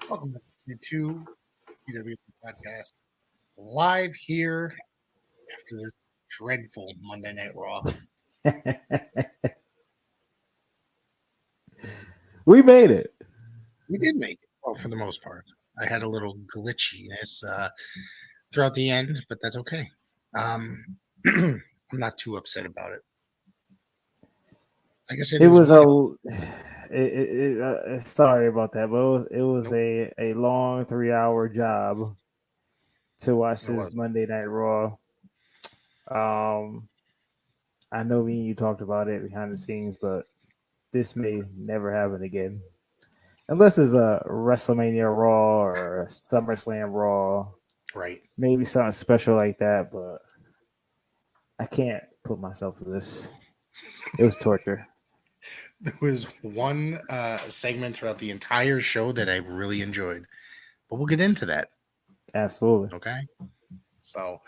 Welcome to PW Podcast, live here after this dreadful Monday Night Raw. We made it. We did make it, well, for the most part. I had a little glitchiness throughout the end, but that's okay. I'm not too upset about it. Like I said, It it was was one. a. Sorry about that, but it was Nope, a long 3 hour job to watch it this was. Monday Night Raw. Um, I know me and you talked about it behind the scenes, but this may never happen again, unless it's a WrestleMania Raw or a SummerSlam Raw, Right. maybe something special like that. But I can't put myself through this. It was torture. There was one segment throughout the entire show that I really enjoyed, but we'll get into that. Absolutely. Okay. So,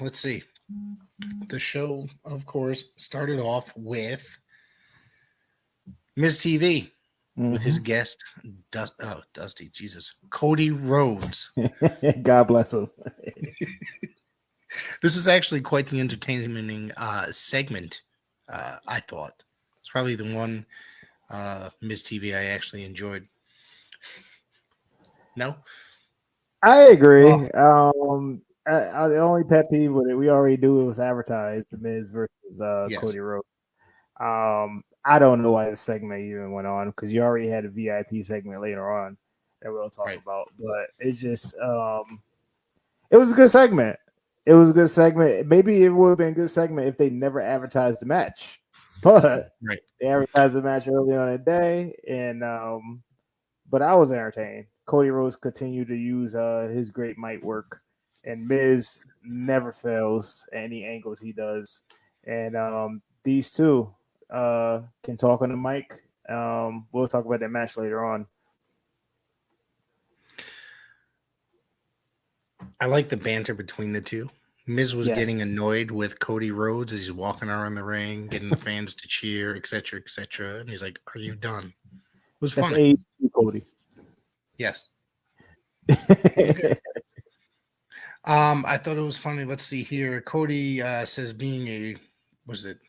let's see. The show, of course, started off with Ms. TV with his Hmm. guest, Dusty, Jesus, Cody Rhodes. God bless him. This is actually quite the entertaining segment, I thought. It's probably the one Ms. TV I actually enjoyed. No? I Oh, agree. The only pet peeve with it, we already knew it was advertised, the Miz versus yes. Cody Rhodes. I don't know why this segment even went on because you already had a VIP segment later on that we'll talk Right. about. But it's just, it was a good segment. It was a good segment. Maybe it would have been a good segment if they never advertised the match, but Right. they advertised the match early on in the day, and but I was entertained. Cody Rhodes continued to use his great mic work, and Miz never fails any angles he does. And these two can talk on the mic. We'll talk about that match later on. I like the banter between the two. Miz was Yes, getting annoyed with Cody Rhodes as he's walking around the ring, getting the fans to cheer, etc., etc. And he's like, "Are you done?" It was that's funny. a Cody. Yes, it was good. I thought it was funny. Let's see here. Cody says being a was it?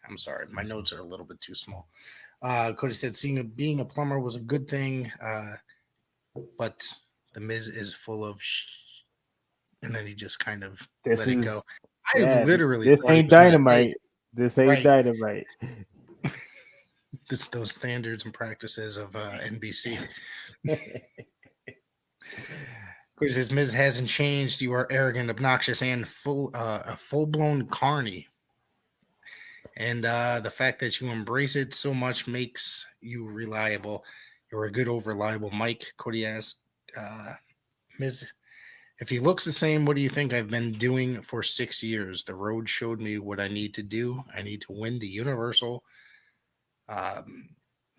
I'm sorry, my notes are a little bit too small. Cody said being a plumber was a good thing, but the Miz is full of and then he just kind of This let it go. is I yeah. literally This thought he ain't was going to say dynamite. This ain't right. dynamite. This those standards and practices of NBC. Because his Miz hasn't changed. You are arrogant, obnoxious, and a full blown carny. And the fact that you embrace it so much makes you reliable. You're a good over reliable Mike. Cody asked Miz, if he looks the same, what do you think I've been doing for 6 years? The road showed me what I need to do. I need to win the Universal um,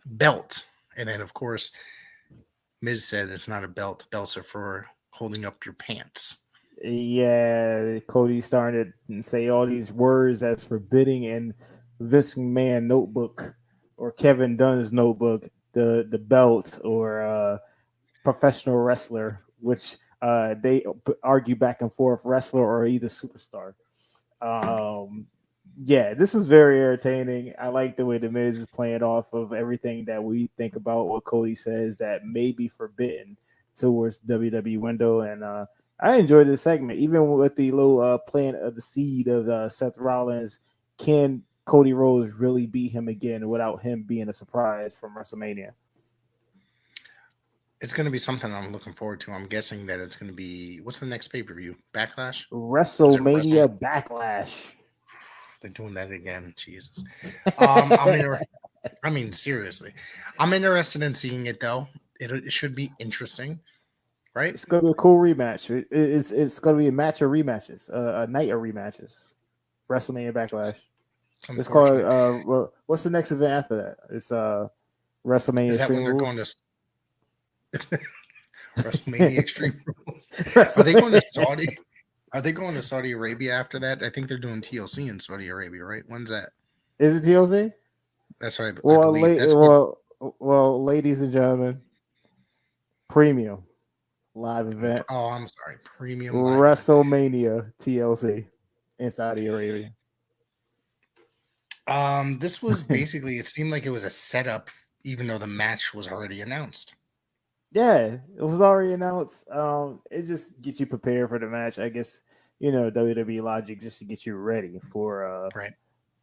belt. And then, of course, Miz said it's not a belt. Belts are for holding up your pants. Yeah, Cody started to say all these words that's forbidding in Vince McMahon notebook or Kevin Dunn's notebook, the belt or professional wrestler, which they argue back and forth, wrestler or either superstar. Um, yeah, this was very entertaining. I like the way the Miz is playing off of everything that we think about what Cody says that may be forbidden towards WWE window, and I enjoyed this segment, even with the little plant of the seed of Seth Rollins. Can Cody Rhodes really beat him again without him being a surprise from WrestleMania? It's going to be something I'm looking forward to. I'm guessing that it's going to be what's the next pay per view? Backlash? Is it Wrestle? WrestleMania Backlash. They're doing that again. Jesus. I'm in. I mean, seriously, I'm interested in seeing it though. It should be interesting, right? It's gonna be a cool rematch. It's gonna be a match of rematches, a night of rematches. WrestleMania Backlash. It's It's called unfortunate. what's the next event after that? It's WrestleMania Is that when Extreme they're Rules. going to WrestleMania Extreme Rules? Are they going to WrestleMania. Saudi? Are they going to Saudi Arabia after that? I think they're doing TLC in Saudi Arabia, right? When's that? Is it TLC? That's what I Well, believe. That's what. ladies and gentlemen, Premium live event. Oh, I'm sorry. Premium live event. WrestleMania TLC in Saudi Arabia. This was basically, it seemed like it was a setup, even though the match was already announced. Yeah, it was already announced. It just gets you prepared for the match. I guess, WWE logic just to get you ready for Right.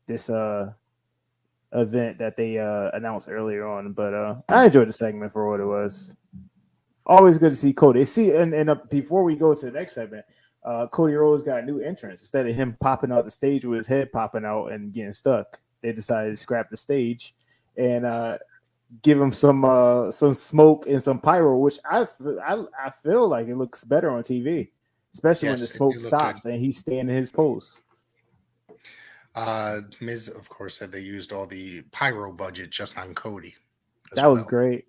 this event that they announced earlier on. But I enjoyed the segment for what it was. Always good to see Cody. See, and before we go to the next segment, Cody Rhodes got a new entrance. Instead of him popping out the stage with his head popping out and getting stuck, they decided to scrap the stage and give him some smoke and some pyro, which I feel like it looks better on TV, especially when the Yes, smoke it looked good. stops and he's staying in his pose. Miz, of course, said they used all the pyro budget just on Cody as That was well. great.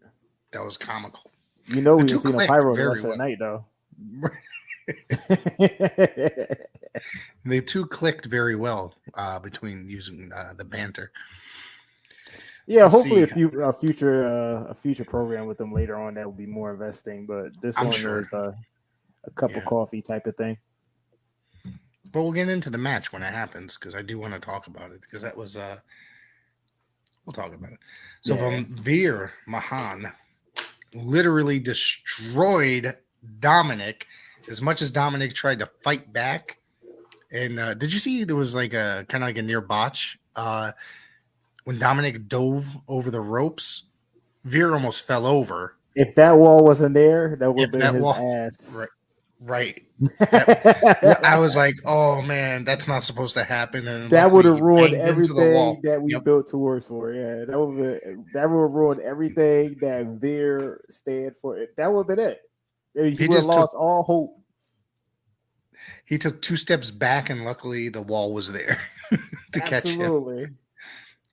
That was comical. You know, The we two didn't see no clicked pyro the very rest of the well. night, though. The two clicked very well between using the banter. Yeah, Let's hopefully see. a future program with them later on that will be more investing. But this I'm one sure. was a cup of Yeah. coffee type of thing. But we'll get into the match when it happens because I do want to talk about it because that was we'll talk about it. So Yeah. from Veer Mahan literally destroyed Dominic as much as Dominic tried to fight back. And did you see there was like a kind of like a near botch when Dominic dove over the ropes? Veer almost fell over. If that wall wasn't there, that would If have been that his wall, ass. right. I was like, oh man, that's not supposed to happen. And That would luckily, have he ruined banged into the everything wall. that we Yep, built towards for. Yeah, that would have ruined everything that Veer stand for. That would have been it. He he would have just took lost all hope. he took 2 steps back, and luckily the wall was there to catch him. Absolutely.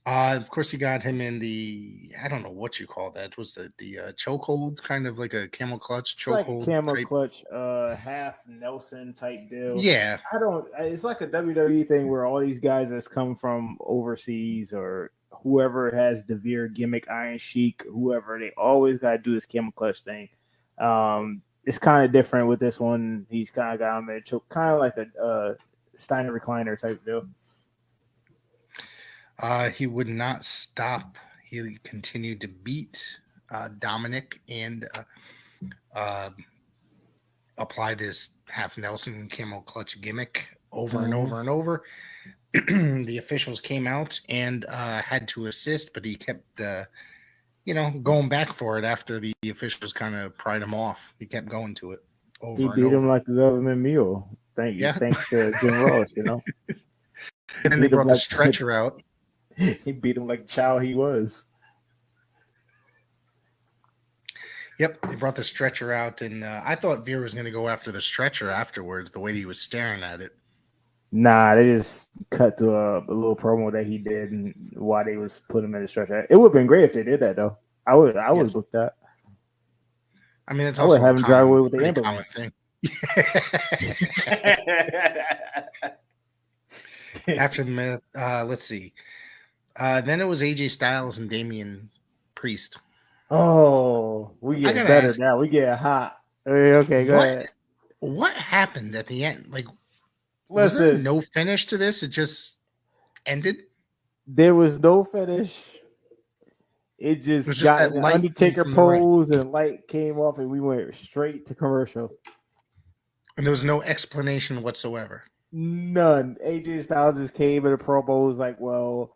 Of course, you got him in the I don't know what you call that. Was the chokehold, kind of like a camel clutch It's like a chokehold camel type? clutch, half Nelson type deal. Yeah, I don't. It's like a WWE thing where all these guys that's come from overseas or whoever has the Veer gimmick, Iron Sheik, whoever, they always got to do this camel clutch thing. It's kind of different with this one. He's kind of got him in a choke, kind of like a Steiner recliner type deal. he would not stop. He continued to beat Dominic and uh, apply this half Nelson camel clutch gimmick over and over and over. The officials came out and had to assist, but he kept, going back for it after the officials kind of pried him off. He kept going to it He over and beat him over. like a government mule. Thank you. Yeah. Thanks to Jim Ross, And then they beat him brought the like stretcher out. he beat him like the child he was. Yep, they brought the stretcher out, and I thought Veer was going to go after the stretcher afterwards, the way he was staring at it. Nah, they just cut to a little promo that he did and why they was putting him in the stretcher. It would have been great if they did that though. I would Yes. book that. I mean, it's I would also have him drive away with the pretty common ambulance. thing. After the let's see. Then it was AJ Styles and Damian Priest. Oh, we I get gotta better ask, now. We get hot. Okay, go ahead. what happened at the end? Like, was there Listen, no finish to this? It just ended. there was no finish. It It just was just got that the light came Undertaker from the ring, pose and light came off, and we went straight to commercial. and there was no explanation whatsoever. None. AJ Styles just came in a promo, was like, "Well,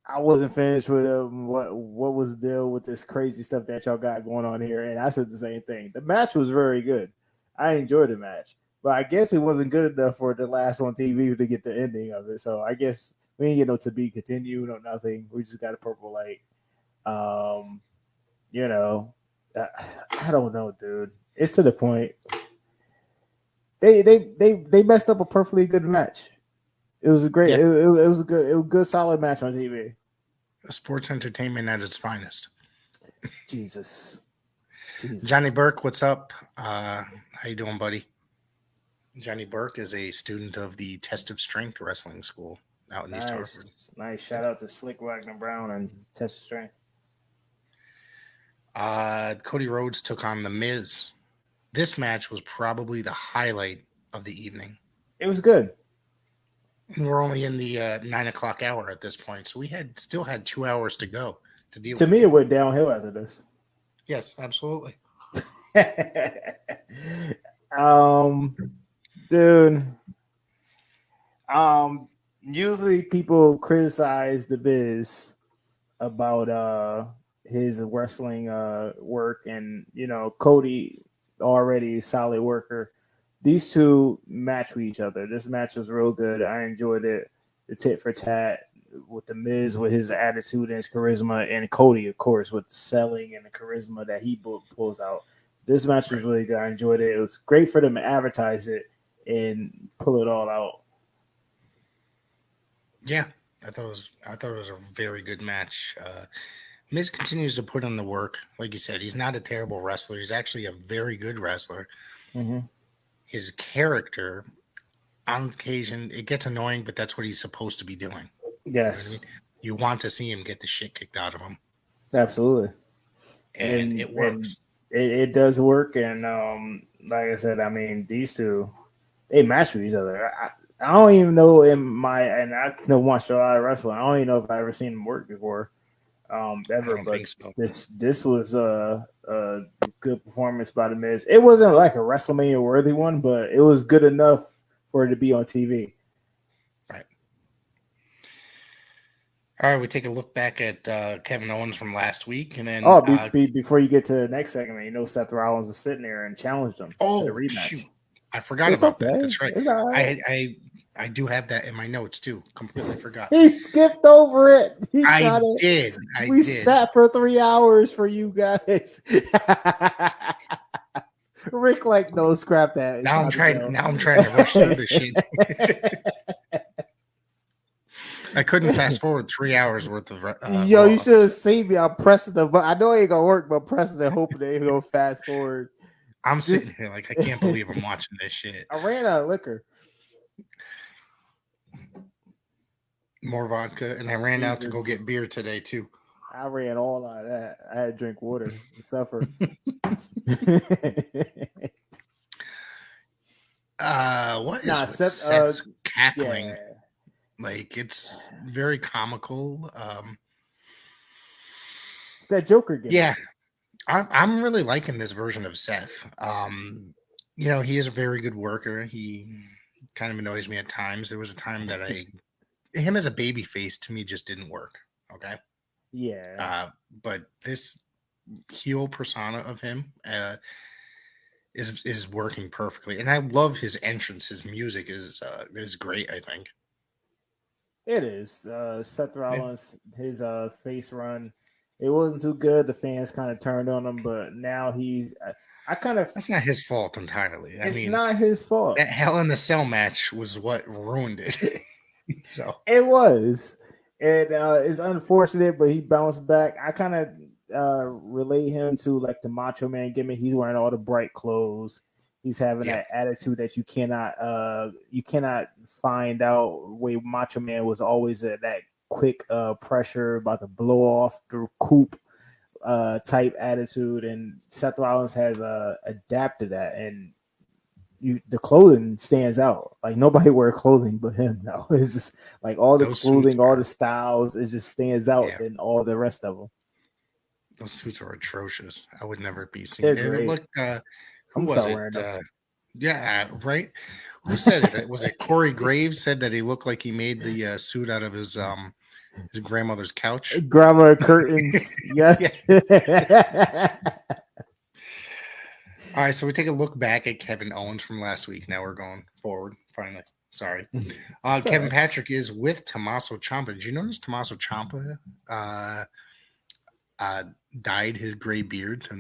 I wasn't finished with him. What was the deal with this crazy stuff that y'all got going on here?" And I said the same thing. The match was very good. I enjoyed the match, but I guess it wasn't good enough for the last on TV to get the ending of it. So I guess we didn't get no to be continued or nothing. We just got a purple light. Um, you know, I don't know, dude. It's to the point. They messed up a perfectly good match. It was a great. Yeah. It was a good solid match on TV. Sports entertainment at its finest. Jesus. Johnny Burke, what's up? How you doing, buddy? Johnny Burke is a student of the Test of Strength Wrestling School out in East Hartford. Nice shout out to Slick Wagner Brown and Test of Strength. Cody Rhodes took on The Miz. This match was probably the highlight of the evening. It was good. We're only in the 9 o'clock hour at this point, so we still had 2 hours to go to deal To with. me, it went downhill after this. Yes, absolutely. um, dude. Usually people criticize the Biz about his wrestling work, and Cody already a solid worker. These two match with each other. This match was real good. I enjoyed it. The tit for tat with the Miz with his attitude and his charisma, and Cody, of course, with the selling and the charisma that he pulls out. This match was really good. I enjoyed it. It was great for them to advertise it and pull it all out. Yeah, I thought it was a very good match. Miz continues to put in the work. Like you said, he's not a terrible wrestler. He's actually a very good wrestler. Mm-hmm. His character, on occasion, it gets annoying, but that's what he's supposed to be doing. Yes. You know what I mean? You want to see him get the shit kicked out of him. Absolutely. And it works. It does work. And like I said, I mean, these two, they match with each other. I don't even know and I know watched a lot of wrestling. I don't even know if I've ever seen them work before. Ever, I don't but think so. this was a good performance by the Miz. It wasn't like a WrestleMania worthy one, but it was good enough for it to be on TV. Right. All right, we take a look back at Kevin Owens from last week, and then before you get to the next segment, Seth Rollins was sitting there and challenged him to the rematch. Shoot. I forgot about that. That's right. I do have that in my notes too. Completely forgot. He skipped over it. I did. We sat for 3 hours for you guys. Rick, like, no, scrap that. Now I'm trying to rush through this shit. I couldn't fast forward 3 hours worth of. You should have seen me. I'm pressing the button. I know it ain't gonna work, but pressing it, hoping they go fast forward. I'm sitting here like I can't believe I'm watching this shit. I ran out of liquor. More vodka, and I ran out to go get beer today too. I ran all out of that. I had to drink water and suffer. What is Seth's cackling? Yeah. Like, it's very comical. That Joker game. Yeah. I'm really liking this version of Seth. He is a very good worker. He kind of annoys me at times. There was a time that him as a baby face to me just didn't work. Okay. Yeah. But this heel persona of him is working perfectly, and I love his entrance. His music is great. I think it is. Seth Rollins, his face run, it wasn't too good. The fans kind of turned on him, but now that's not his fault entirely. It's not his fault. That Hell in the Cell match was what ruined it. So it was, and it's unfortunate, but he bounced back. I kind of relate him to like the Macho Man gimmick. He's wearing all the bright clothes. He's having that attitude that you cannot find out. Where Macho Man was always that quick pressure about to blow off the coop type attitude, and Seth Rollins has adapted that, and the clothing stands out. Like, nobody wear clothing but him now. It's just like all the clothing, all the styles, it just stands out than all the rest of them. Those suits are atrocious. I would never be seen. Look, who was it? Yeah, right. Who said it? Was it Corey Graves said that he looked like he made the suit out of his grandmother's couch? Grandma curtains. Yeah. All right, so we take a look back at Kevin Owens from last week. Now we're going forward, finally. Sorry. Kevin Patrick is with Tommaso Ciampa. Did you notice Tommaso Ciampa dyed his gray beard to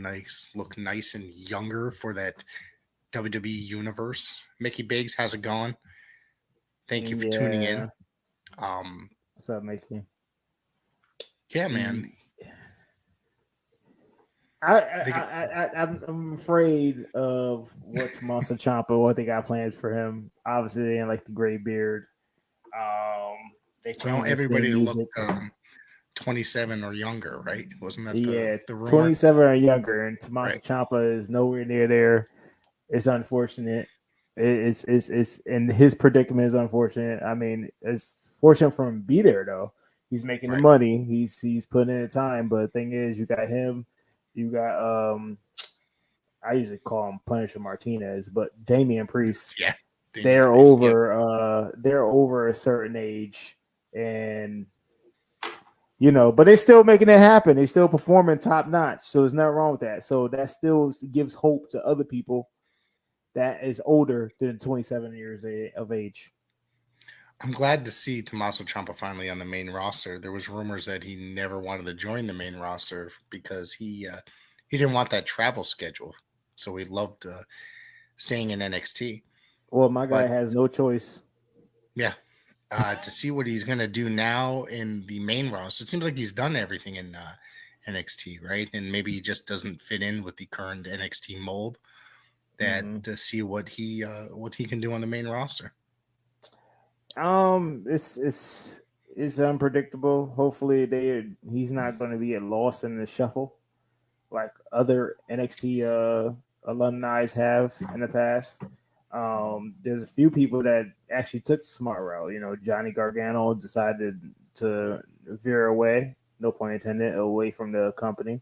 look nice and younger for that WWE universe? Mickey Biggs, how's it going? Thank you for tuning in. What's up, Mickey? Yeah, man. I'm afraid of what Tommaso Ciampa, what they got planned for him. Obviously, they didn't like the gray beard. They want everybody to look 27 or younger, right? Wasn't that Yeah, the rumor? 27 or younger, and Tommaso Right. Ciampa is nowhere near there. It's unfortunate. It's and his predicament is unfortunate. I mean, it's fortunate for him to be there though. He's making the Right. money. He's putting in the time. But the thing is, you got him. You got I usually call him Punisher Martinez, but Damian Priest. Yeah. Damian They're Priest. Yep. over. They're over a certain age, and but they're still making it happen. They still performing top notch. So there's nothing wrong with that. So that still gives hope to other people that is older than 27 years of age. I'm glad to see Tommaso Ciampa finally on the main roster. There was rumors that he never wanted to join the main roster because he didn't want that travel schedule. So he loved staying in NXT. Well, my guy But has no choice. yeah, to see what he's going to do now in the main roster, it seems like he's done everything in NXT, right? And maybe he just doesn't fit in with the current NXT mold. That to see what he can do on the main roster. It's unpredictable. Hopefully, he's not going to be a loss in the shuffle like other NXT alumni have in the past. There's a few people that actually took the smart route. Johnny Gargano decided to veer away, no pun intended, away from the company.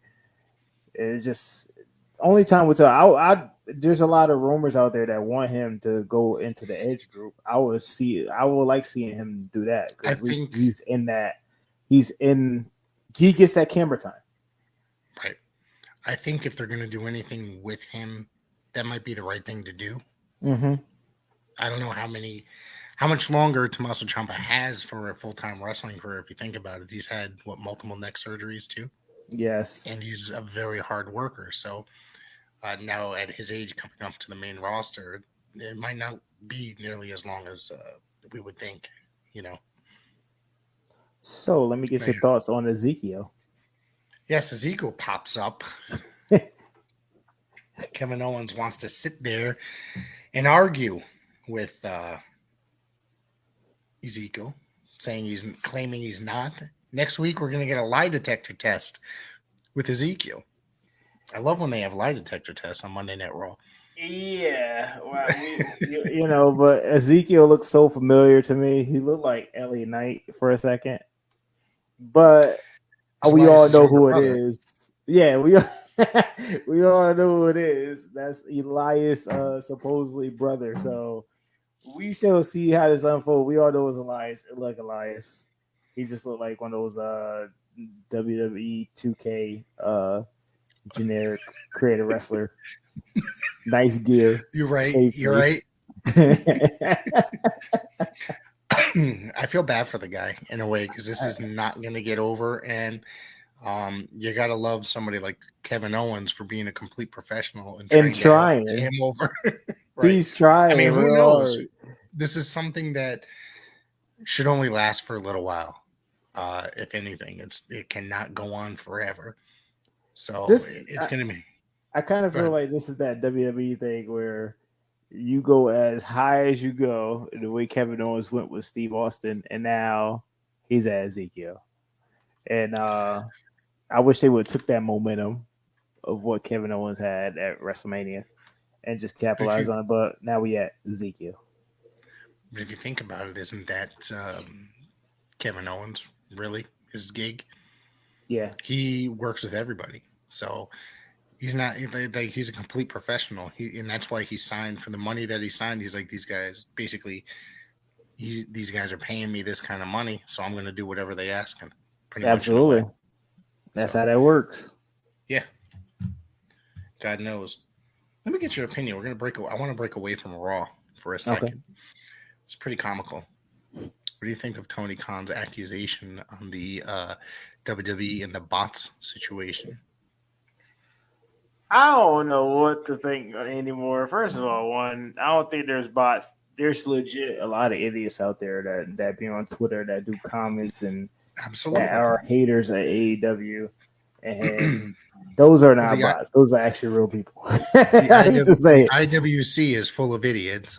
It's just only time will tell. There's a lot of rumors out there that want him to go into the Edge group. I would like seeing him do that I because at least think he's in that. He gets that camera time. right. I think if they're going to do anything with him, that might be the right thing to do. Mm-hmm. I don't know how much longer Tommaso Ciampa has for a full time wrestling career. If you think about it, he's had multiple neck surgeries too, Yes. and he's a very hard worker. So now at his age, coming up to the main roster, it might not be nearly as long as we would think. You know. So let me get But your yeah. thoughts on Ezekiel. Yes, Ezekiel pops up. Kevin Owens wants to sit there and argue with Ezekiel, claiming he's not. Next week, we're going to get a lie detector test with Ezekiel. I love when they have lie detector tests on Monday Night Raw. Yeah, well, but Ezekiel looks so familiar to me. He looked like Ellie Knight for a second, but we all know who it is. Yeah, we we all know who it is. That's Elias' supposedly brother. So we shall see how this unfolds. We all know it's Elias. Like Elias, he just looked like one of those WWE 2K generic creative wrestler. Nice gear. You're right. You're right. I feel bad for the guy in a way because this is not going to get over, and you got to love somebody like Kevin Owens for being a complete professional and trying to get him over. Right. He's trying. I mean, who knows? This is something that should only last for a little while. If anything, it cannot go on forever. So it's going to be. I kind of feel like this is that WWE thing where you go as high as you go, the way Kevin Owens went with Steve Austin, and now he's at Ezekiel. And I wish they would have took that momentum of what Kevin Owens had at WrestleMania and just capitalize on it. But now we at Ezekiel. But if you think about it, isn't that Kevin Owens really his gig? Yeah, he works with everybody, so he's not like he's a complete professional. And that's why he signed for the money that he signed. He's like, these guys basically, these guys are paying me this kind of money, so I'm going to do whatever they ask him. Absolutely, that's how that works. Yeah, God knows. Let me get your opinion. I want to break away from Raw for a second. Okay. It's pretty comical. What do you think of Tony Khan's accusation on the WWE and the bots situation? I don't know what to think anymore. First of all, I don't think there's bots. There's legit a lot of idiots out there that be on Twitter that do comments and that are haters at AEW, and those are not bots. Those are actually real people. IWC is full of idiots.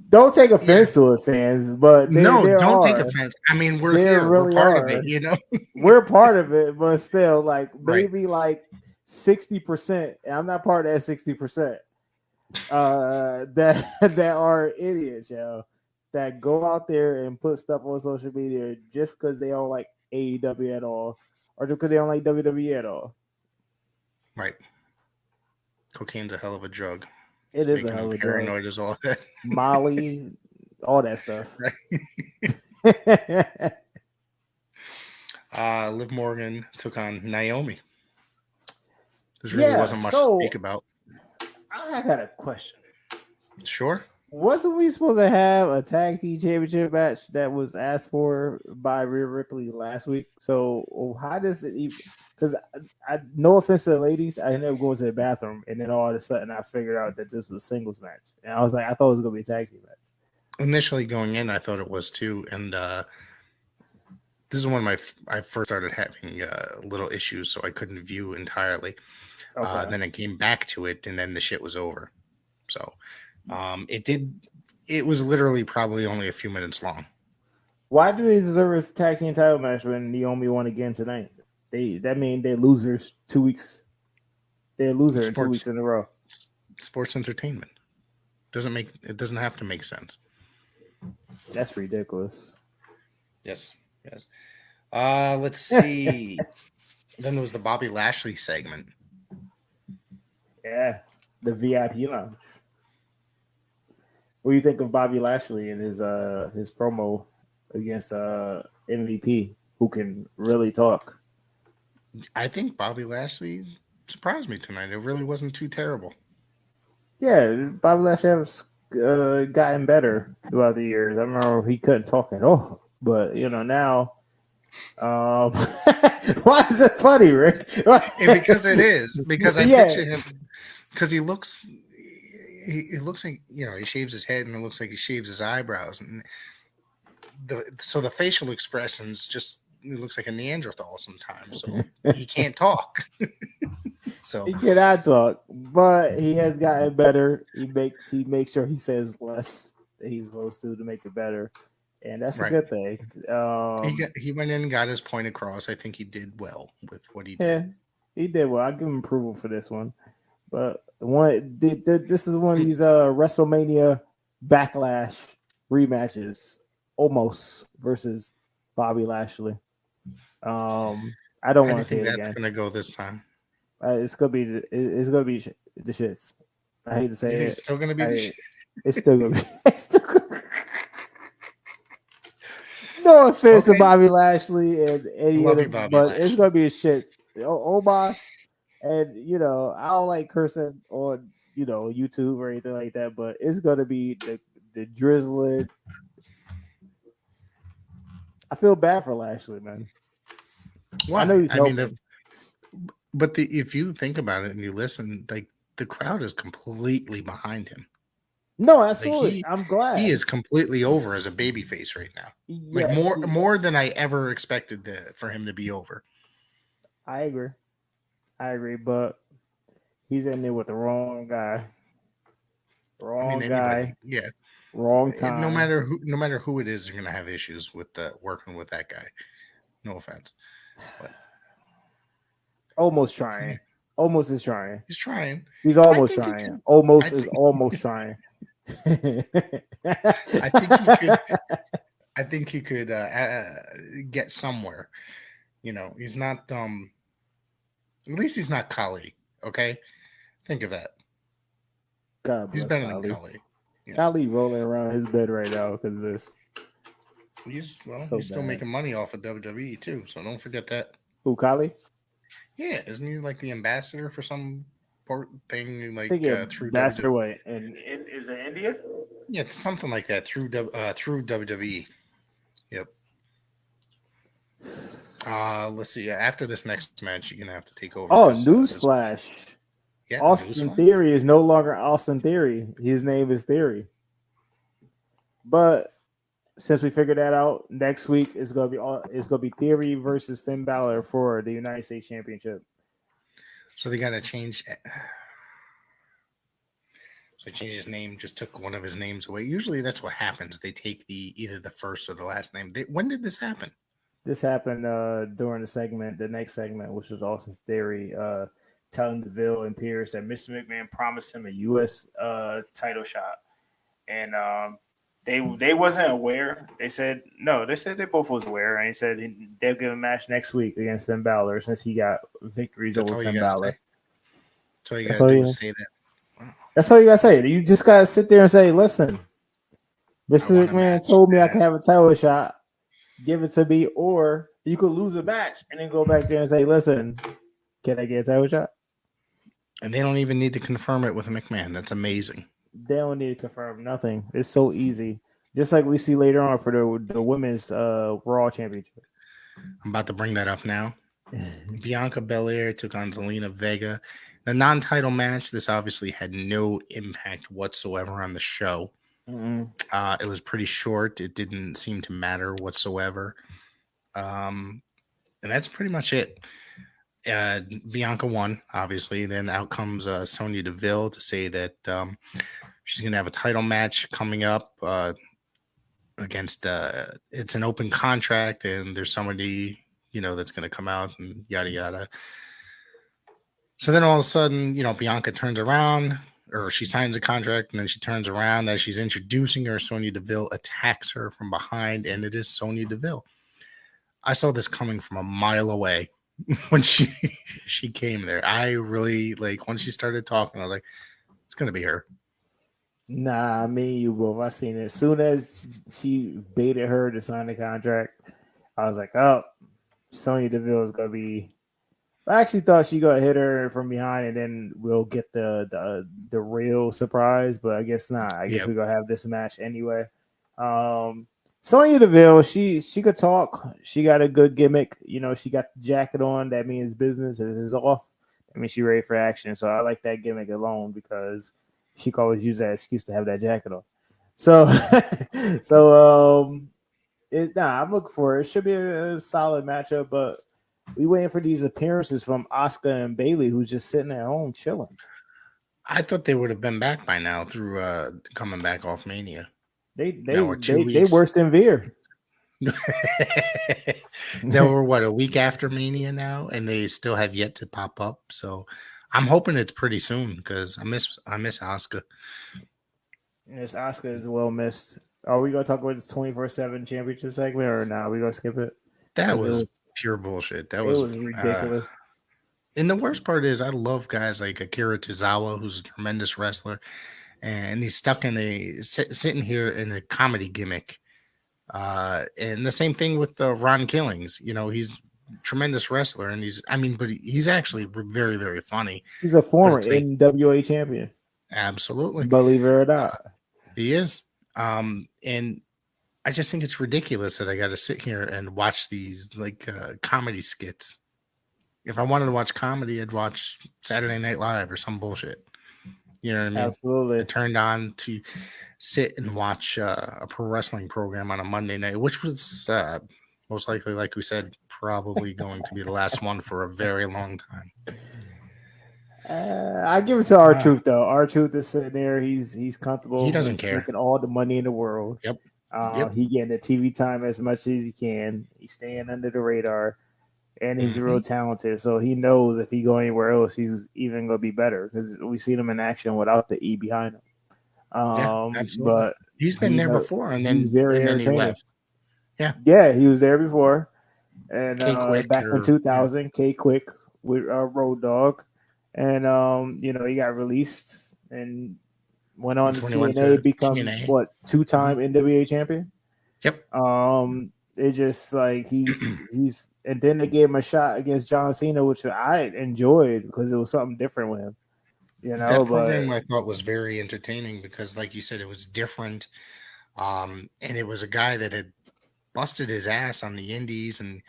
Don't take Yeah. offense to it, fans, but No, there don't take are. offense. I mean, we're There here. We're really part of it, are. you know? We're part of it, but still, like Right. maybe like 60%. And I'm not part of that 60%. That are idiots, yo. That go out there and put stuff on social media just because they don't like AEW at all, or just because they don't like WWE at all. Right. Cocaine's a hell of a drug. It It's is a making hell them of a drug. paranoid as all that. Molly, all that stuff. Right. Liv Morgan took on Naomi. There's really Yeah, wasn't much to so speak about. I got a question. Sure. Wasn't we supposed to have a tag team championship match that was asked for by Rhea Ripley last week? So how does it even? Because no offense to the ladies, I ended up going to the bathroom, and then all of a sudden I figured out that this was a singles match, and I was like, I thought it was gonna be a tag team match. Initially going in, I thought it was too, and this is when I first started having little issues, so I couldn't view entirely. Okay. Then I came back to it, and then the shit was over. So it did. It was literally probably only a few minutes long. Why do they deserve a tag team title match when Naomi won again tonight? That mean they're losers 2 weeks. They're loser in 2 weeks in a row. Sports entertainment it doesn't have to make sense. That's ridiculous. Yes. Let's see. Then there was the Bobby Lashley segment. Yeah, the VIP lounge. What do you think of Bobby Lashley and his promo against MVP, who can really talk? I think Bobby Lashley surprised me tonight. It really wasn't too terrible. Yeah, Bobby Lashley has gotten better throughout the years. I remember he couldn't talk at all, but now. Why is it funny, Rick? Because it is. Because I picture him. Because he looks like he shaves his head and it looks like he shaves his eyebrows, and the facial expressions just it looks like a Neanderthal sometimes. So he can't talk. So he cannot talk, but he has gotten better. He makes sure he says less than he's supposed to make it better, and that's a good thing. He went in and got his point across. I think he did well with what he did. Yeah, he did well. I give him approval for this one. But this is one of these WrestleMania Backlash rematches, almost versus Bobby Lashley. I don't want to say it again. That's gonna go this time. It's gonna be the shits. I hate to say it. It's still gonna be the shit. It's still gonna be. No offense to Bobby Lashley and any other, but it's gonna be a shit. Omos, and I don't like cursing on YouTube or anything like that, but it's gonna be the drizzling. I feel bad for Lashley, man. Why? I know he's helping. If you think about it and you listen, like the crowd is completely behind him. No, absolutely. I'm glad he is completely over as a babyface right now. Yes, like more than I ever expected for him to be over. I agree, but he's in there with the wrong guy. Wrong guy. Yeah. Wrong time. No matter who it is, you're gonna have issues with working with that guy. No offense, but almost trying. Almost is trying. He's trying. He's almost trying. Almost is almost trying. I think he could get somewhere. He's not. At least he's not Kali. Okay, think of that. God he's better than Kali. Kali rolling around his bed right now because of this. He's still making money off of WWE too, so don't forget that. Who, Kali? Yeah, isn't he like the ambassador for some thing like through ambassador way? And is it India? Yeah, something like that through WWE. Yep. Let's see. After this next match, you're gonna have to take over. Oh, newsflash! Yeah, Austin Theory is no longer Austin Theory. His name is Theory. But since we figured that out, next week it's gonna be Theory versus Finn Balor for the United States Championship. So they gotta change. So he changed his name, just took one of his names away. Usually that's what happens. They take either the first or the last name. When did this happen? This happened during the next segment, which was Austin's theory, telling Deville and Pierce that Mr. McMahon promised him a U.S. Title shot, and they wasn't aware. They said no. They said they both was aware, and he said they'll give a match next week against Finn Balor since he got victories That's over all you Finn gotta say. Balor. That's all you That's gotta all do you. is say that. Wow, That's all you gotta say. You just gotta sit there and say, "Listen, I Mr. want a McMahon match. told me I could have a title shot. Give it to me, or you could lose a match and then go back there and say, listen, can I get a title shot?" And they don't even need to confirm it with McMahon. That's amazing. They don't need to confirm nothing. It's so easy. Just like we see later on for the women's Raw Championship. I'm about to bring that up now. Bianca Belair took on Zelina Vega. The non-title match, this obviously had no impact whatsoever on the show. It was pretty short. It didn't seem to matter whatsoever. And that's pretty much it. Bianca won, obviously. Then out comes Sonya Deville to say that she's going to have a title match coming up against it's an open contract, and there's somebody that's going to come out and yada yada. So then all of a sudden, Bianca turns around, or she signs a contract, and then she turns around as she's introducing her. Sonya Deville attacks her from behind, and it is Sonya Deville. I saw this coming from a mile away when she came there. I really when she started talking, I was like, it's gonna be her. Nah, me and you both. I seen it. As soon as she baited her to sign the contract, I was like, oh, Sonya Deville is gonna be. I actually thought she gonna hit her from behind, and then we'll get the real surprise. But I guess not. I guess Yep. we're gonna have this match anyway. Sonya Deville, she could talk. She got a good gimmick. She got the jacket on. That means business is off. I mean, she ready for action. So I like that gimmick alone because she could always use that excuse to have that jacket on. So, I'm looking for it. It should be a solid matchup, but we waiting for these appearances from Asuka and Bailey, who's just sitting at home chilling. I thought they would have been back by now through coming back off Mania. They we're 2 they weeks. worse than Veer. Now we're a week after Mania now, and they still have yet to pop up. So I'm hoping it's pretty soon because I miss Asuka. Yes, Asuka is well missed. Are we gonna talk about this 24/7 championship segment or not? We gonna skip it? That was pure bullshit. That was ridiculous. And the worst part is, I love guys like Akira Tozawa, who's a tremendous wrestler, and he's stuck in sitting here in a comedy gimmick. And the same thing with Ron Killings. He's a tremendous wrestler, and but he's actually very, very funny. He's a former NWA champion. Absolutely, believe it or not, he is. And I just think it's ridiculous that I got to sit here and watch these comedy skits. If I wanted to watch comedy, I'd watch Saturday Night Live or some bullshit. You know what I mean? Absolutely. I turned on to sit and watch a pro wrestling program on a Monday night, which was most likely, like we said, probably going to be the last one for a very long time. I give it to R-Truth though. R-Truth is sitting there. He's comfortable. He doesn't care. Making all the money in the world. Yep. He getting the TV time as much as he can. He's staying under the radar, and he's real talented. So he knows if he go anywhere else, he's even gonna be better because we seen him in action without the E behind him. Absolutely. But he's been there before, and then he left. Yeah, he was there before, and K-Quick back in 2000, K-Quick with Road Dogg, and he got released and went on to TNA, become what 2-time NWA champion. Yep. It just he's and then they gave him a shot against John Cena, which I enjoyed because it was something different with him. That program I thought was very entertaining because, like you said, it was different. And it was a guy that had busted his ass on the indies and,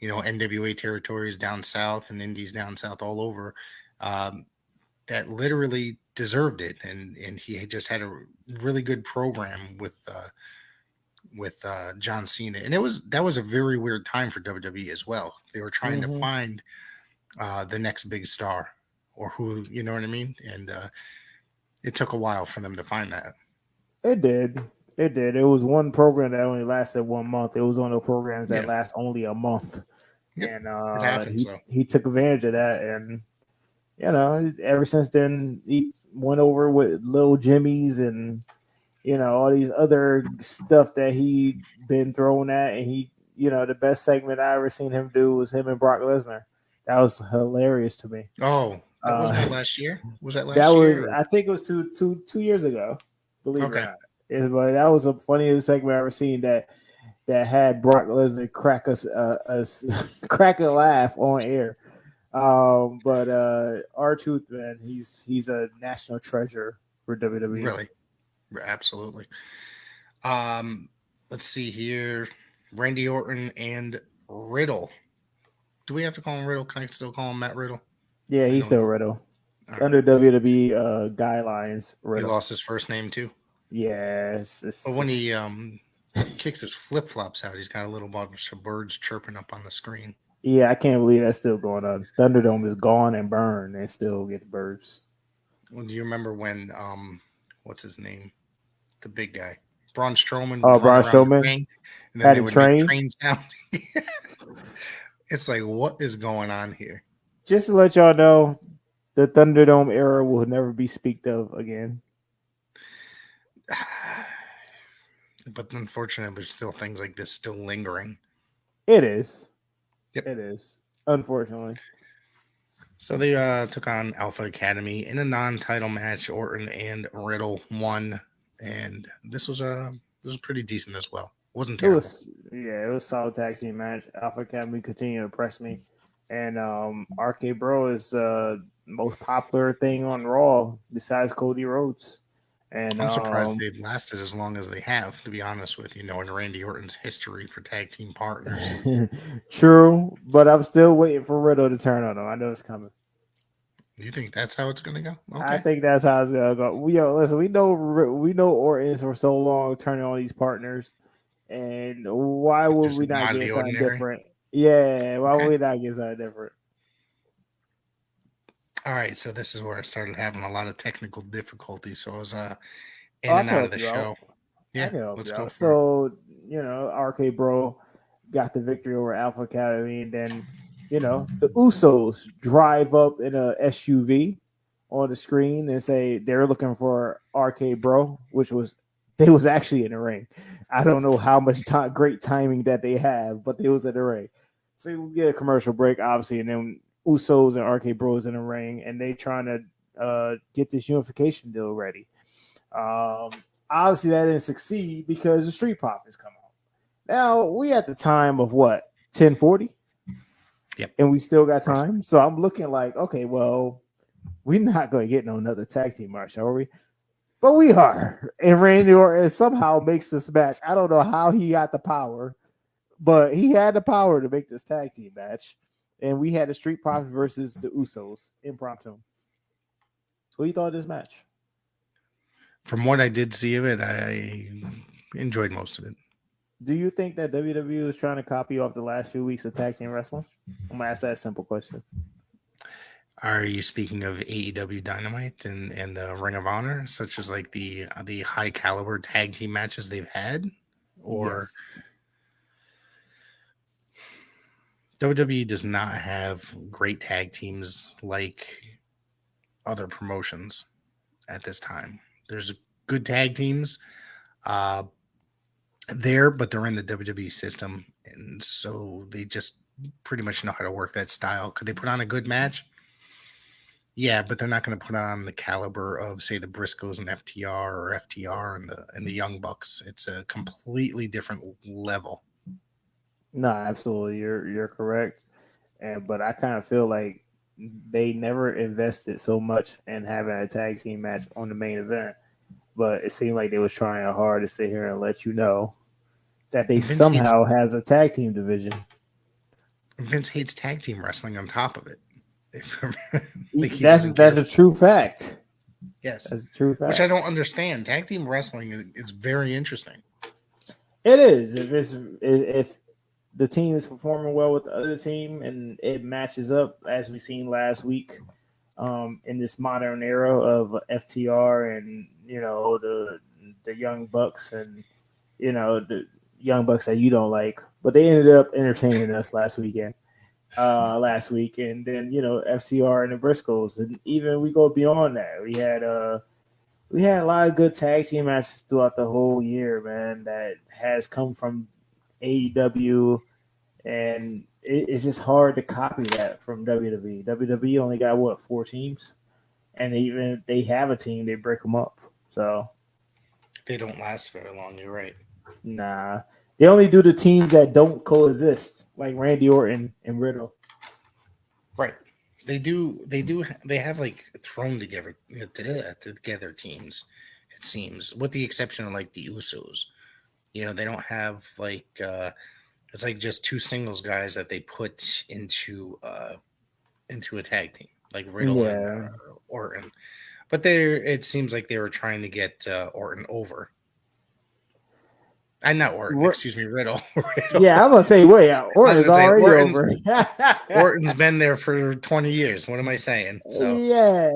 NWA territories down south and indies down south all over, that literally deserved it. And he had just had a really good program with John Cena. And that was a very weird time for WWE as well. They were trying to find the next big star or who, you know what I mean? And It took a while for them to find that. It did. It did. It was one program that only lasted 1 month. It was one of the programs that Yeah. last only a month, Yep. and It happens though. he took advantage of that. And ever since then, he went over with Lil Jimmy's and all these other stuff that he been thrown at. And the best segment I ever seen him do was him and Brock Lesnar. That was hilarious to me. Oh, that wasn't Uh, that last year? Was that that last was, year? Or? I think it was two years ago. Believe it or Okay. not, but that was the funniest segment I ever seen. That had Brock Lesnar crack a laugh on air. But R-Truth, man, he's a national treasure for WWE. Really? Absolutely. Um, let's see here. Randy Orton and Riddle. Do we have to call him Riddle? Can I still call him Matt Riddle? Yeah, I he's know still Riddle right. under WWE guidelines. He Riddle. lost his first name too. Yes, But when he kicks his flip flops out, he's got a little bunch of birds chirping up on the screen. yeah, I can't believe that's still going on. Thunderdome is gone and burned, and still get the birds. Well, do you remember when what's his name? The big guy. Braun Strowman would Oh, run Braun around the Strowman ring and then had they a would make train. train sound. It's like, what is going on here? Just to let y'all know, the Thunderdome era will never be speaked of again. But unfortunately, there's still things like this still lingering. It is. Yep. It is. Unfortunately. So they took on Alpha Academy in a non-title match. Orton and Riddle won, and this was pretty decent as well. It wasn't terrible. It was a solid tag team match. Alpha Academy continue to impress me. And RK Bro is most popular thing on Raw besides Cody Rhodes. And I'm surprised they've lasted as long as they have, to be honest with you, knowing Randy Orton's history for tag team partners. True, but I'm still waiting for Riddle to turn on him. I know it's coming. You think that's how it's going to go? Okay. I think that's how it's gonna go. Listen, we know Orton for so long turning on these partners, and why would Just we not out of get the something ordinary. different? Yeah, why Okay. would we not get something different? All right, so this is where I started having a lot of technical difficulties. So I was Oh, in I and can out of help the you out. show. I Yeah, can help let's you go out. for it. So, RK Bro got the victory over Alpha Academy, and then, the Usos drive up in a SUV on the screen and say they're looking for RK Bro, they was actually in the ring. I don't know how much great timing that they have, but they was in the ring. So we get a commercial break, obviously, and then Usos and RK Bros in the ring, and they trying to get this unification deal ready. Obviously, that didn't succeed because the Street Profits come out. Now we at the time of what 10:40. Yep. And we still got time. So I'm looking like, okay, well, we're not going to get no another tag team match, are we? But we are. And Randy Orton somehow makes this match. I don't know how he got the power, but he had the power to make this tag team match. And we had the Street Profits versus the Usos impromptu. What do you thought of this match? From what I did see of it, I enjoyed most of it. Do you think that WWE is trying to copy off the last few weeks of tag team wrestling? I'm gonna ask that simple question. Are you speaking of AEW Dynamite and Ring of Honor, such as like the high caliber tag team matches they've had, or Yes. WWE does not have great tag teams like other promotions at this time? There's good tag teams uh, there, but they're in the WWE system, and so they just pretty much know how to work that style. Could they put on a good match? Yeah, but they're not going to put on the caliber of, say, the Briscoes and FTR or FTR and the Young Bucks. It's a completely different level. No, absolutely. You're correct. But I kind of feel like they never invested so much in having a tag team match on the main event. But it seemed like they was trying hard to sit here and let you know that they Vince hates somehow has a tag team division. Vince hates tag team wrestling on top of it. Like he That's doesn't care. a true fact. Yes, That's a true fact. which I don't understand. Tag team wrestling is very interesting. It is. If the team is performing well with the other team and it matches up as we seen last week, in this modern era of FTR and the young bucks and the young bucks that you don't like, but they ended up entertaining us last week, and then FCR and the Briscoes, and even we go beyond that. We had a lot of good tag team matches throughout the whole year, man. That has come from AEW, and it's just hard to copy that from WWE. WWE only got what, 4 teams, and even if they have a team, they break them up. So They don't last very long. You're right. nah, they only do the teams that don't coexist, like Randy Orton and Riddle. Right. They do. They do. They have like thrown together together teams. It seems, with the exception of like the Usos. They don't have like it's like just two singles guys that they put into a tag team, like Riddle and Yeah, Orton. But it seems like they were trying to get Orton over. I'm not Orton, excuse me, Riddle. Riddle. yeah. I'm gonna say, wait, I was Orton's gonna say already over. Orton's been there for 20 years. What am I saying? So Yeah,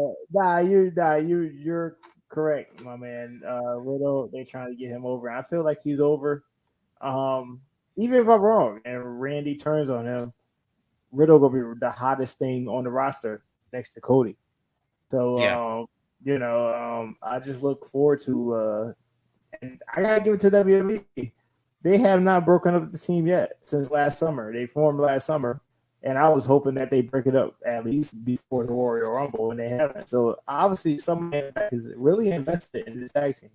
you're correct, my man. Riddle, they trying to get him over. I feel like he's over. Um, Even if I'm wrong, and Randy turns on him, Riddle gonna be the hottest thing on the roster next to Cody. So, yeah, I just look forward to. And I gotta give it to WWE. They have not broken up the team yet since last summer. They formed last summer, and I was hoping that they break it up at least before the Royal Rumble, and they haven't. So obviously, someone is really invested in this tag team.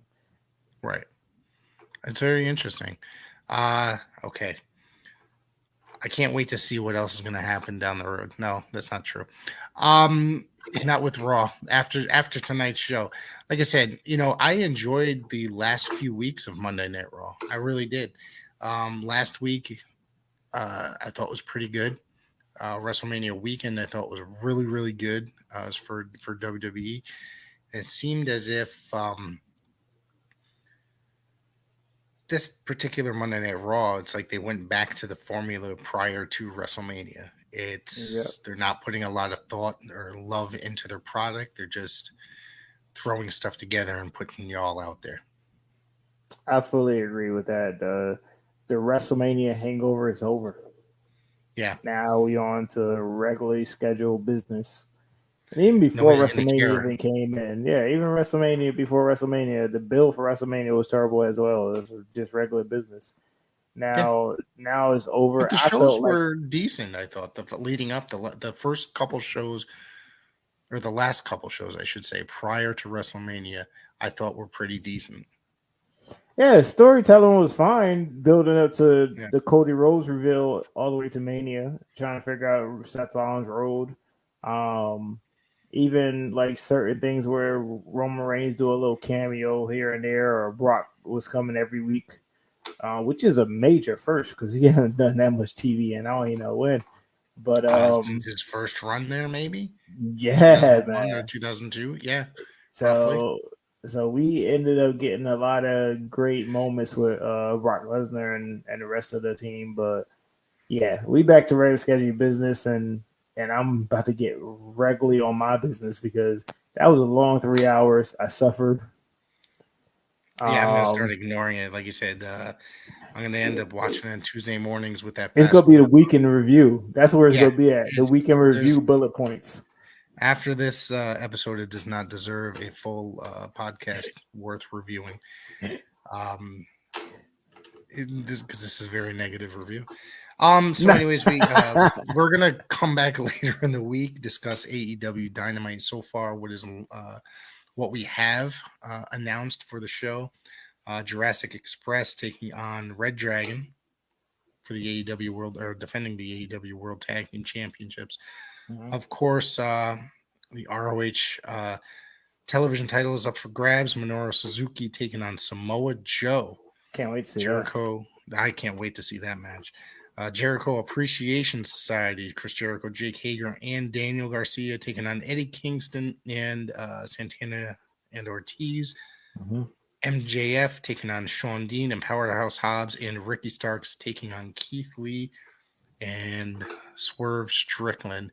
right. It's very interesting. Okay. I can't wait to see what else is going to happen down the road. No, that's not true. Um, Not with Raw after tonight's show. Like I said, I enjoyed the last few weeks of Monday Night Raw. I really did. Last week, I thought was pretty good. WrestleMania weekend, I thought was really really good. As for WWE, it seemed as if this particular Monday Night Raw, it's like they went back to the formula prior to WrestleMania. Yep. They're not putting a lot of thought or love into their product. They're just throwing stuff together and putting y'all out there. I fully agree with that. The WrestleMania hangover is over. Yeah, Now we on to regularly scheduled business. And even before nobody's gonna WrestleMania care. even came in, yeah, even WrestleMania before WrestleMania, the bill for WrestleMania was terrible as well. It was just regular business. Yeah, Now it's but over. the I shows felt like were decent. I thought the leading up the first couple shows, or the last couple shows, I should say, prior to WrestleMania, I thought were pretty decent. yeah, storytelling was fine, building up to Yeah, the Cody Rhodes reveal all the way to Mania, trying to figure out Seth Rollins' road. Um, Even like certain things where Roman Reigns do a little cameo here and there, or Brock was coming every week, which is a major first because he hasn't done that much TV, and I don't even know when. But since his first run there, maybe yeah, 2001 or man. 2002. Yeah, roughly. So so we ended up getting a lot of great moments with Brock Lesnar and the rest of the team. But yeah, we back to regular scheduled business, and I'm about to get regularly on my business because that was a long 3 hours. I suffered. Yeah, I'm gonna start Um, ignoring it. Like you said, I'm gonna end up watching it on Tuesday mornings with that it's fast gonna be the forward. weekend review. That's where it's Yeah, gonna be at. The it's weekend there's review bullet points. after this episode, it does not deserve a full podcast worth reviewing. Um, because this is a very negative review. So anyways, we're gonna come back later in the week, discuss AEW Dynamite so far. What we have announced for the show. Jurassic Express taking on Red Dragon for the AEW World, or defending the AEW World Tag Team Championships. Mhm. Of course, the ROH television title is up for grabs. Minoru Suzuki taking on Samoa Joe. Can't wait to see that. Jericho, I can't wait to see that match. Jericho Appreciation Society, Chris Jericho, Jake Hager, and Daniel Garcia taking on Eddie Kingston and Santana and Ortiz. Mhm. MJF taking on Sean Dean and Powerhouse Hobbs, and Ricky Starks taking on Keith Lee and Swerve Strickland.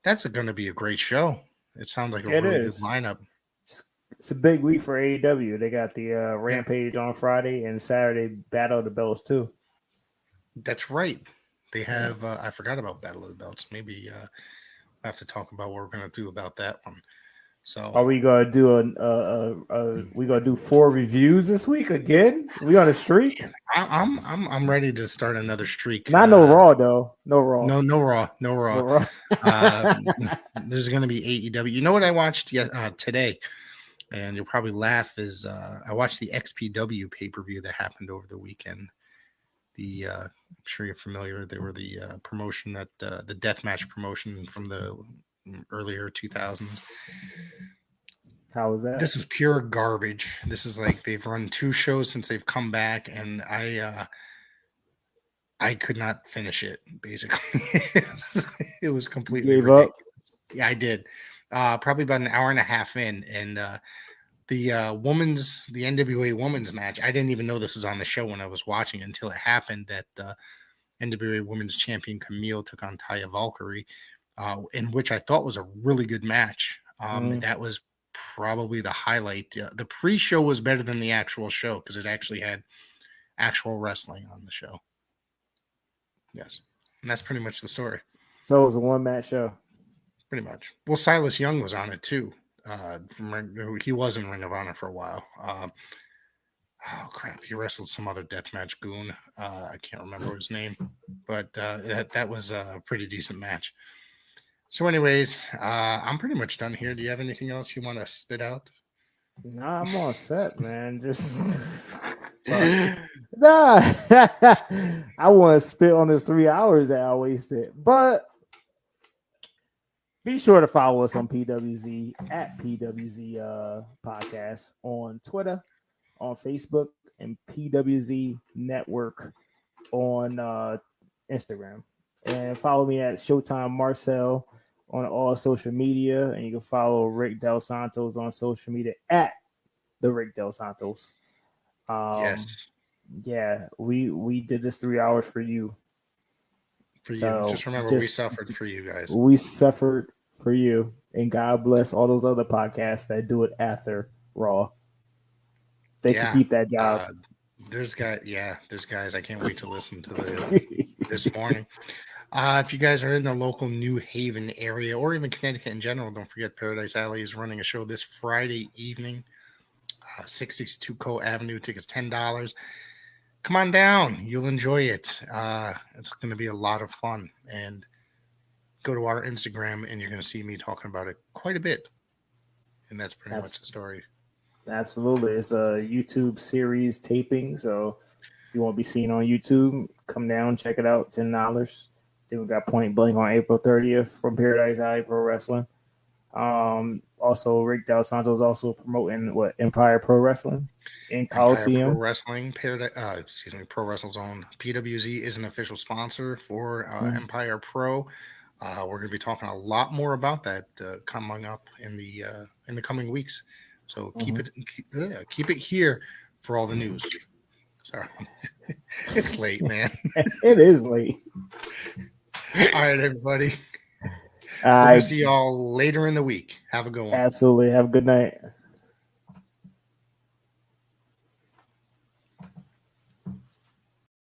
That's going to be a great show. It sounds like a It really good is. lineup. It's a big week for AEW. They got the Yeah, Rampage on Friday and Saturday Battle of the Belts too. that's right. They Yeah. have. I forgot about Battle of the Belts. Maybe I have to talk about what we're gonna do about that one. So Are we gonna do we gonna do 4 reviews this week again? We on a streak? I'm ready to start another streak. Not no Raw though. No Raw. No Raw, no No Raw. Raw. Uh, there's gonna be AEW. You know what I watched today, and you'll probably laugh. Is I watched the XPW pay per view that happened over the weekend. I'm sure you're familiar. They were the promotion that the deathmatch promotion from the earlier 2000s. How was that? This was pure garbage. This is like they've run 2 shows since they've come back, and I could not finish it. Basically, it was You completely gave up? ridiculous. Yeah, I did. Probably about an hour and a half in, and the NWA women's match. I didn't even know this was on the show when I was watching it until it happened. That NWA Women's Champion Camille took on Taya Valkyrie, in which I thought was a really good match. That was probably the highlight. The pre-show was better than the actual show because it actually had actual wrestling on the show. Yes, and that's pretty much the story. So it was a 1-match show. Pretty much. Well, Silas Young was on it too. He was in Ring of Honor for a while. Oh crap! He wrestled some other deathmatch goon. I can't remember his name, but that was a pretty decent match. So, anyways, I'm pretty much done here. Do you have anything else you want to spit out? Nah, I'm all set, man. Just Sorry. nah. I want to spit on this 3 hours that I wasted, but be sure to follow us on PWZ at PWZ Podcast on Twitter, on Facebook, and PWZ Network on Instagram. And follow me at Showtime Marcel on all social media. And you can follow Rick Del Santos on social media at the Rick Del Santos. Yes. Yeah, we did this 3 hours for you. For you. So just remember, we suffered for you guys. We suffered for you. And God bless all those other podcasts that do it after Raw. They can keep that job. There's guys. I can't wait to listen to this morning. If you guys are in the local New Haven area or even Connecticut in general, don't forget Paradise Alley is running a show this Friday evening. 662 Co Avenue. Tickets $10. Come on down. You'll enjoy it. It's going to be a lot of fun. And go to our Instagram and you're going to see me talking about it quite a bit. And that's pretty much the story. Absolutely. It's a YouTube series taping. So if you want to be seen on YouTube, come down, check it out. $10. Then we got Point Blank on April 30th from Paradise Alley Pro Wrestling. Also, Rick Del Santos also promoting Empire Pro Wrestling in Coliseum. Pro Wrestling, Pro Wrestle Zone. PWZ is an official sponsor for Empire Pro. We're going to be talking a lot more about that coming up in the coming weeks. So keep it here for all the news. Sorry, it's late, man. It is late. All right, everybody. We'll see y'all later in the week. Have a good one. Absolutely. Have a good night.